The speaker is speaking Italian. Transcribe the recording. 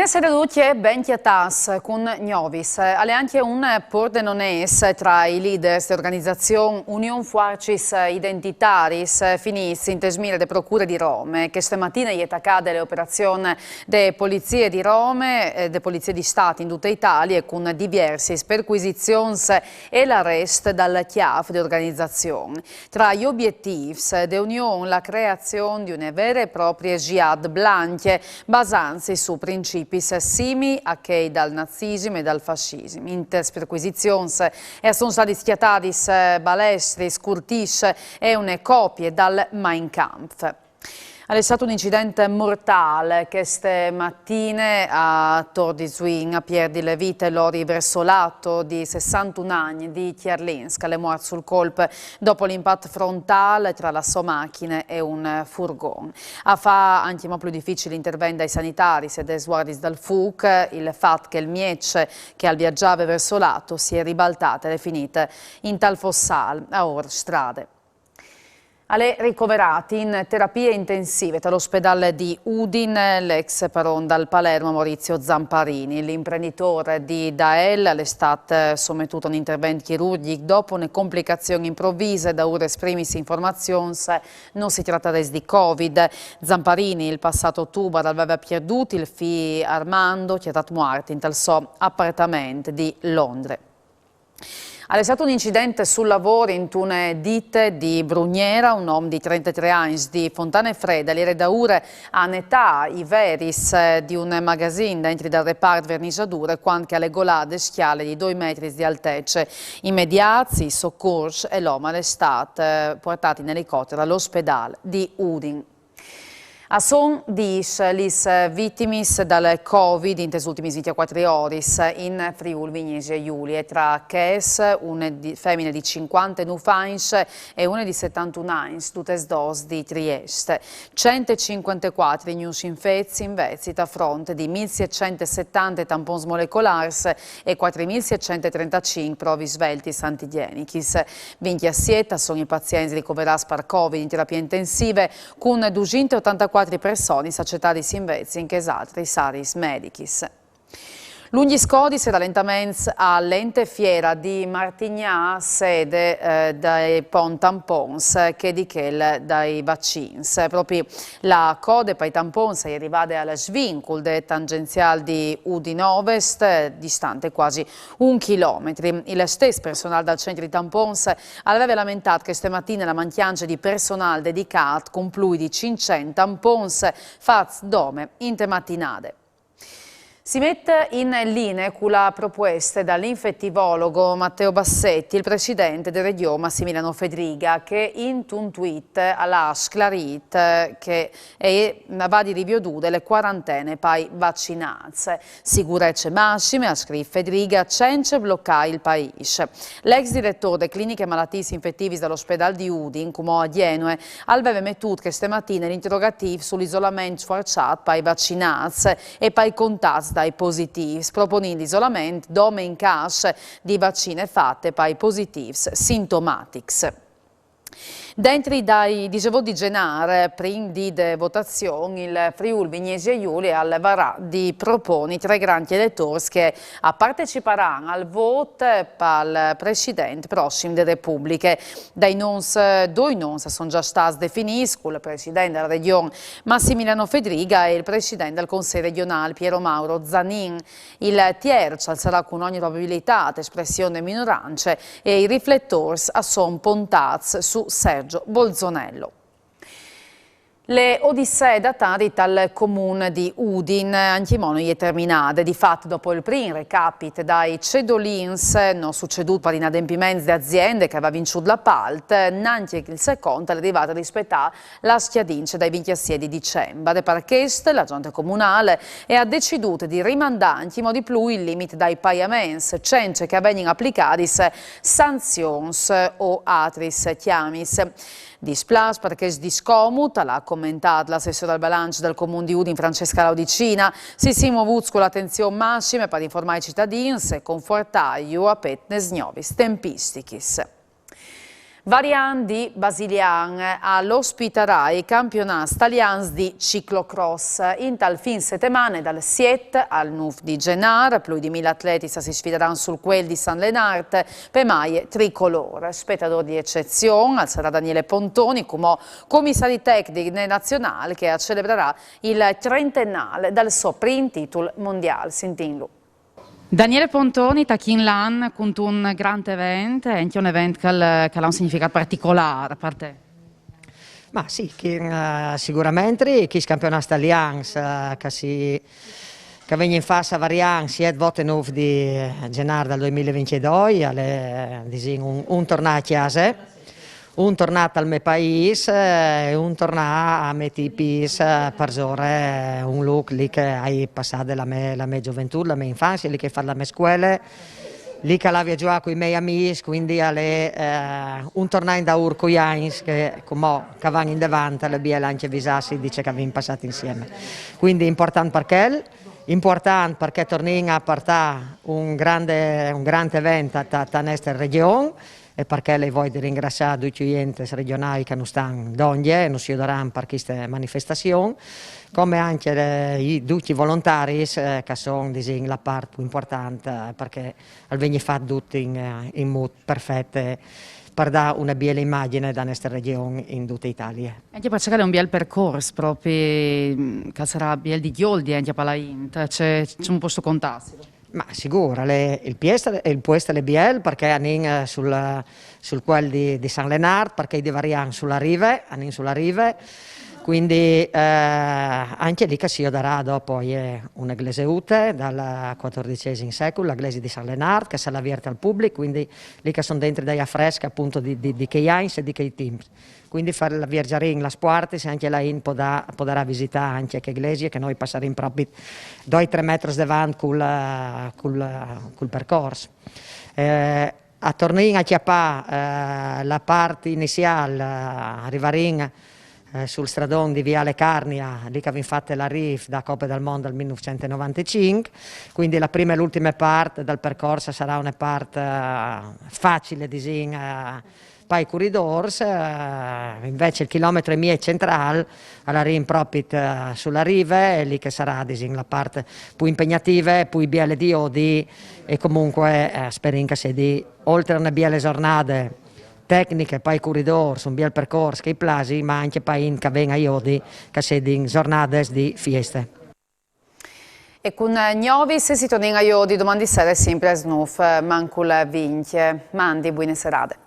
In serie luce ben chiatas con Gnovis, alle anche un pordenonese tra i leaders dell'organizzazione Union Fuarcis Identitaris finis in tesmire de procure di Rome, che stamattina è attaccate le operazioni delle polizie di Rome e delle polizie di Stato in tutta Italia con diverse perquisizioni e l'arresto dal chiaf di organizzazione. Tra gli obiettivi dell'Unione la creazione di una vera e propria jihad blanche basanze su principi simili a che dal nazismo e dal fascismo. Inter perquisizioni sono stati schiattati balestri, scurtisce e une copie dal Mein Kampf. È stato un incidente mortale queste mattine a Tor di Zuin, a perdi le vite Lori Versolato di 61 anni di Chiarlinsk, è morto sul colpo dopo l'impatto frontale tra la sua macchina e un furgone. A fa anche più difficile l'intervento dai sanitari e dei guardis dal FUC, il fatto che il miece che al viaggiava verso lato si è ribaltata ed è finita in tal fossal a ore strade. Alle ricoverati in terapie intensive dall'ospedale di Udin l'ex paron dal Palermo Maurizio Zamparini. L'imprenditore di Dael è stato sommettuto a un intervento chirurgico dopo una complicazione improvvisa. Da ora esprimis informazioni non si tratta di Covid. Zamparini il passato ottobre aveva perduto il figlio Armando che è stato morto in tal suo appartamento di Londra. È stato un incidente sul lavoro in una ditte di Brugnera, un uomo di 33 anni di Fontanefredda, l'era da ore a età i veris di un magazzino dentro dal reparto verniciature, quando alle golate schiale di 2 metri di altezza. Immediati, soccorsi e l'uomo è stato portato in elicottero all'ospedale di Udin. A son dis lis vittimis dal Covid in tes ultimi 24 ore in Friuli Venezia Giulia, tra ches una femmina di 59 anni e una di 71 anni, tutte dos di Trieste. 154 news infetti invece a fronte di 1.670 tampons molecolari e 4.635 provi svelti antigenichis. 27 sono i pazienti ricoverati per Covid in terapia intensive con 284 persone accettati invece in altri saris medicis. Lungi scodis dall'entamento all'ente fiera di Martignà, sede dai pont tampons che di quel dai vaccini. Proprio la code per i tampons è arrivata alla svincul del tangenziale di Udine Ovest, distante quasi 1 chilometro. Il stesso personale dal centro di tampons aveva lamentato che stamattina la mancanza di personale dedicato con più di 500 tampons fatti dome in mattinate. Si mette in linea con la proposta dall'infettivologo Matteo Bassetti, il presidente del Regione Massimiliano Fedriga, che in un tweet ha sclarito che va di rivedere delle quarantene per vaccinarsi. Sicurezza massime, ha scritto Fedriga, senza bloccare il paese. L'ex direttore delle cliniche malattie infettive dall'ospedale di Udine, come a Genue, aveva messo questa mattina l'interrogativo sull'isolamento forzato per vaccinarsi e per i contatti dai positivi, proponendo isolamento dome in cash di vaccine fatte per i positivi sintomatics. Dentro dai 18 di gennaio, prima di votazione, il Friuli Venezia Giulia varrà di proponi 3 grandi elettori che parteciperanno al voto per il Presidente prossimo della Repubblica. Dai nons, 2 nons sono già stati definiti, il Presidente della Regione Massimiliano Fedriga e il Presidente del Consiglio regionale Piero Mauro Zanin. Il terzo sarà con ogni probabilità espressione minoranze e i riflettori sono puntati su Sergio Bolzonello. Le odissee datate dal comune di Udine, Antimono è terminate. Di fatto, dopo il primo recapit dai cedolins, non succeduto per inadempimenti di aziende che aveva vinto l'appalto, neanche il secondo è arrivato a rispettare la schiadince dai 26 di dicembre. Per questo, la giunta comunale ha deciso di rimandare anche in modo di più il limite dai pagamenti, senza che vengano applicati sanzioni o altri chiamis. Displas perché è discomodo, l'ha commentato l'assessore al bilancio del comune di Udine Francesca Laudicina, si muovuto con l'attenzione massima per informare i cittadini e confortare a petnes nuovi tempistichis. Varian di Basilian all'ospiterà i campionati italiani di ciclocross. In tal fin settimane dal 7 al 9 di gennaio, più di 1000 atleti si sfideranno sul quel di San Lenart per maglie tricolore. Spettatore di eccezione sarà Daniele Pontoni come commissario tecnico nazionale che celebrerà il trentennale dal suo primo titolo mondiale. Sentinlo. Daniele Pontoni, Tachin Lan, con un grande evento, è un evento che ha un significato particolare per te. Ma sì, sicuramente chi campionati italiani che vengono in fase a Varian sia il voto 9 di gennaio del 2022, è un tornato a chiesa, un tornato al mio paese e un tornato a me tipis per giocare un look lì che hai passato la mia gioventù, la mia infanzia, lì che fa la mia scuola, lì che l'avevo giocato con i miei amici, quindi un tornato da Urco Jains che come vanno in davanti le bielle anche visassi dice che abbiamo passato insieme. Quindi importante perché torniamo a portare un grande evento a nostra regione e perché le voglio ringraziare tutti gli enti regionali che non stanno donne e non si daranno per queste manifestazioni, come anche tutti i volontari che sono la parte più importante perché vengono fatti tutti in modo perfetto per dare una bella immagine della nostra regione in tutta Italia. Anche perché è un bel percorso proprio che sarà bel di Ghioldi anche per la Int, c'è un posto contassilo. Ma sicuro, il puesto è biel perché hanno sul quel di San Lenart, perché di Varian sulla rive, quindi anche lì che si darà dopo una gleseuta dal XIV secolo, la glese di San Lenart, che sarà aperta al pubblico, quindi lì che sono dentro dei affreschi appunto di che Jains e di che teams. Quindi fare la Viergiarin, la Spuarte, se anche la IN potrà visitare anche che iglesie che noi passeremo proprio 2-3 metri davanti col percorso. A tornare a chiappare la parte iniziale, arrivare sul stradone di Viale Carnia, lì che abbiamo fatto la RIF da Coppa del Mondo del 1995, quindi la prima e l'ultima parte del percorso sarà una parte facile di poi corridors, invece il chilometro e mezzo centrale alla proprio sulla riva, e lì che sarà la parte più impegnativa, più biele di odi e comunque speriamo che sia oltre a una biele giornata tecniche, poi corridors, un bel percorso che i plasi, ma anche poi in che venga iodi che sia di giornate di feste. E con Gnovis si torna a iodi domani sera sempre a Snuf, mancul vince. Mandi, buone serate.